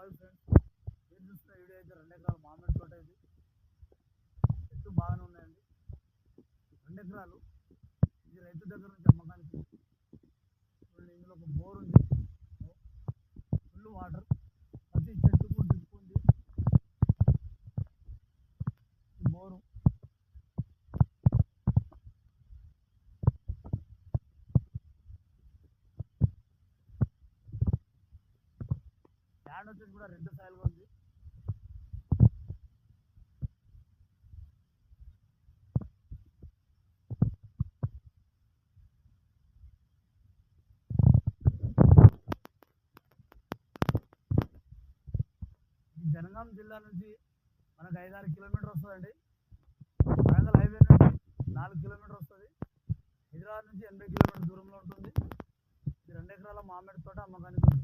Hi friends, మీరు చూస్తున్న video అయితే 2 ఎకరాల మామిడి తోట. ఇది చెట్లు బాగానే ఉన్నాయండి. 2 ఎకరాలు ఇది రైతు దగ్గర నుంచి అమ్మకానికి. చూడండి, ఇందులో ఒక బోర్ ఉంది, ఫుల్ వాటర్, ప్రతి చెట్టుకు డ్రిప్ ఉంది. బోరు ల్యాండ్ వచ్చేసి కూడా రెడ్ సాయిల్గా ఉంది. జనగాం జిల్లా నుంచి మనకు 5-6 కిలోమీటర్ వస్తుందండి. వరంగల్ హైవే నుంచి 4 కిలోమీటర్ వస్తుంది. హైదరాబాద్ నుంచి 80 కిలోమీటర్ దూరంలో ఉంటుంది. ఇది 2 ఎకరాల మామిడి తోట అమ్మకానికి ఉంది.